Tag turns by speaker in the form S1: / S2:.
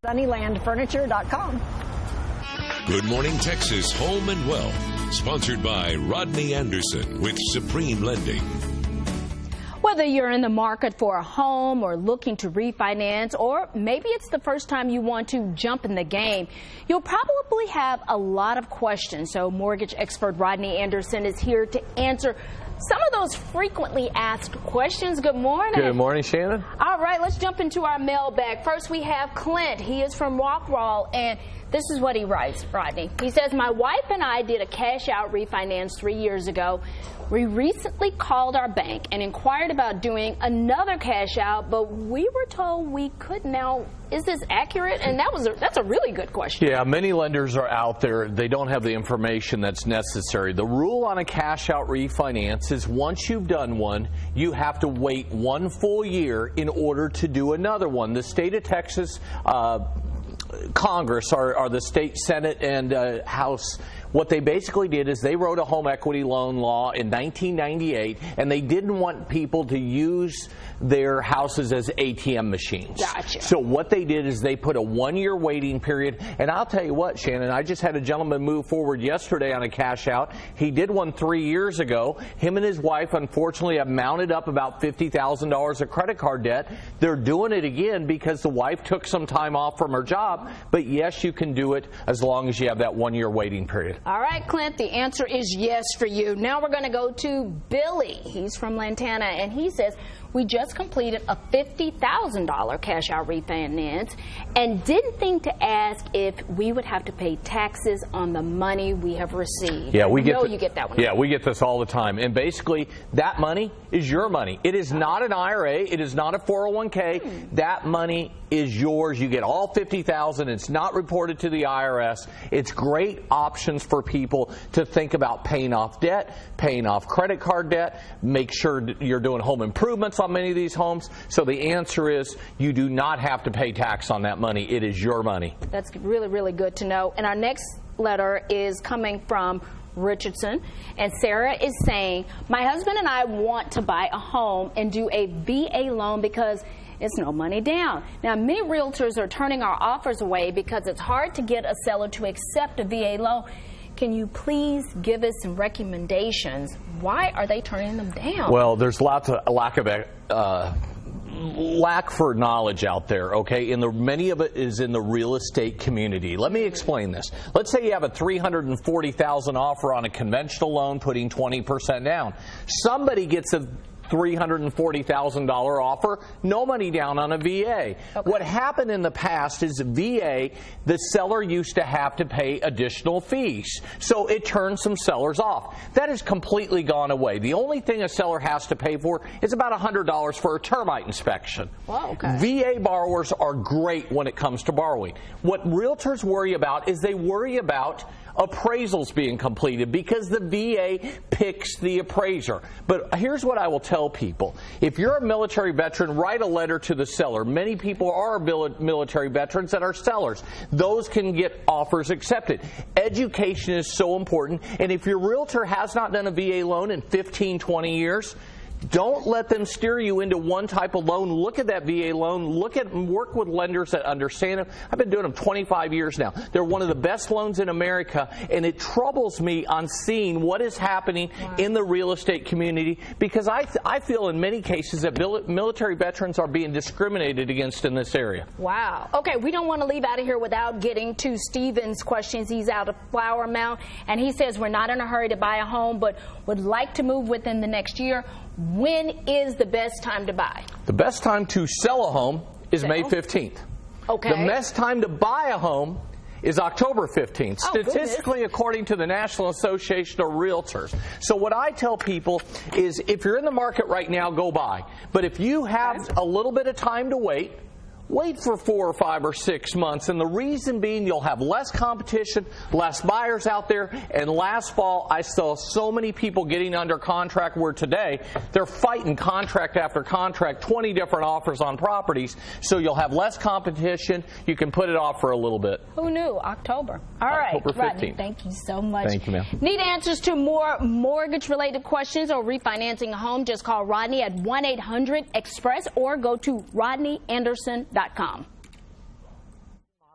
S1: Sunnylandfurniture.com.
S2: Good Morning Texas Home and Wealth, sponsored by Rodney Anderson with Supreme Lending.
S3: Whether you're in the market for a home or looking to refinance, or maybe it's the first time you want to jump in the game, you'll probably have a lot of questions. So mortgage expert Rodney Anderson is here to answer some of those frequently asked questions. Good morning.
S4: Good morning, Shannon.
S3: All right, let's jump into our mailbag. First, we have Clint. He is from Rockwall, and this is what he writes, Rodney. He says, my wife and I did a cash-out refinance 3 years ago. We recently called our bank and inquired about doing another cash-out, but we were told we couldn't. Now, is this accurate? And that's a really good question.
S4: Yeah, many lenders are out there. They don't have the information that's necessary. The rule on a cash-out refinance is once you've done one, you have to wait 1 full year in order to do another one. The state of Texas Congress, or the state Senate and House, what they basically did is they wrote a home equity loan law in 1998, and they didn't want people to use their houses as ATM machines.
S3: Gotcha.
S4: So what they did is they put a 1 year waiting period. And I'll tell you what, Shannon, I just had a gentleman move forward yesterday on a cash out. He did one 3 years ago. Him and his wife, unfortunately, have mounted up about $50,000 of credit card debt. They're doing it again because the wife took some time off from her job. But yes, you can do it as long as you have that 1 year waiting period.
S3: All right, Clint, the answer is yes for you. Now we're going to go to Billy. He's from Lantana, and he says, we just completed a $50,000 cash-out refinance and didn't think to ask if we would have to pay taxes on the money we have received.
S4: Yeah,
S3: you get that one.
S4: Yeah, we get this all the time. And basically, that money is your money. It is not an IRA. It is not a 401k. That money is yours. You get all $50,000. It's not reported to the IRS. It's great options for people to think about paying off debt, paying off credit card debt, make sure you're doing home improvements on many of these homes. So the answer is you do not have to pay tax on that money. It is your money.
S3: That's really, really good to know. And our next letter is coming from Richardson, and Sarah is saying, my husband and I want to buy a home and do a VA loan because it's no money down. Now, many realtors are turning our offers away because it's hard to get a seller to accept a VA loan. Can you please give us some recommendations? Why are they turning them down?
S4: Well, there's lots of lack for knowledge out there, okay? And many of it is in the real estate community. Let me explain this. Let's say you have a $340,000 offer on a conventional loan, putting 20% down. Somebody gets a $340,000 offer, no money down on a VA. Okay. What happened in the past is VA, the seller used to have to pay additional fees. So it turned some sellers off. That has completely gone away. The only thing a seller has to pay for is about $100 for a termite inspection.
S3: Wow, okay.
S4: VA borrowers are great when it comes to borrowing. What realtors worry about is they worry about appraisals being completed because the VA picks the appraiser. But here's what I will tell people. If you're a military veteran, write a letter to the seller. Many people are military veterans that are sellers. Those can get offers accepted. Education is so important. And if your realtor has not done a VA loan in 15, 20 years, don't let them steer you into one type of loan. Look at that VA loan. Work with lenders that understand it. I've been doing them 25 years now. They're one of the best loans in America, and it troubles me on seeing what is happening in the real estate community because I feel in many cases that military veterans are being discriminated against in this area.
S3: Wow. Okay, we don't want to leave out of here without getting to Steven's questions. He's out of Flower Mound, and he says we're not in a hurry to buy a home, but would like to move within the next year. When is the best time to buy?
S4: The best time to sell a home is May 15th.
S3: Okay.
S4: The best time to buy a home is October 15th, statistically according to the National Association of Realtors. So what I tell people is if you're in the market right now, go buy. But if you have a little bit of time to wait for 4 or 5 or 6 months. And the reason being you'll have less competition, less buyers out there. And last fall, I saw so many people getting under contract where today they're fighting contract after contract, 20 different offers on properties. So you'll have less competition. You can put it off for a little bit.
S3: Who knew? October. All right.
S4: October 15th.
S3: Rodney, thank you so much.
S4: Thank you, ma'am.
S3: Need answers to more mortgage-related questions or refinancing a home? Just call Rodney at 1-800-EXPRESS or go to rodneyanderson.com.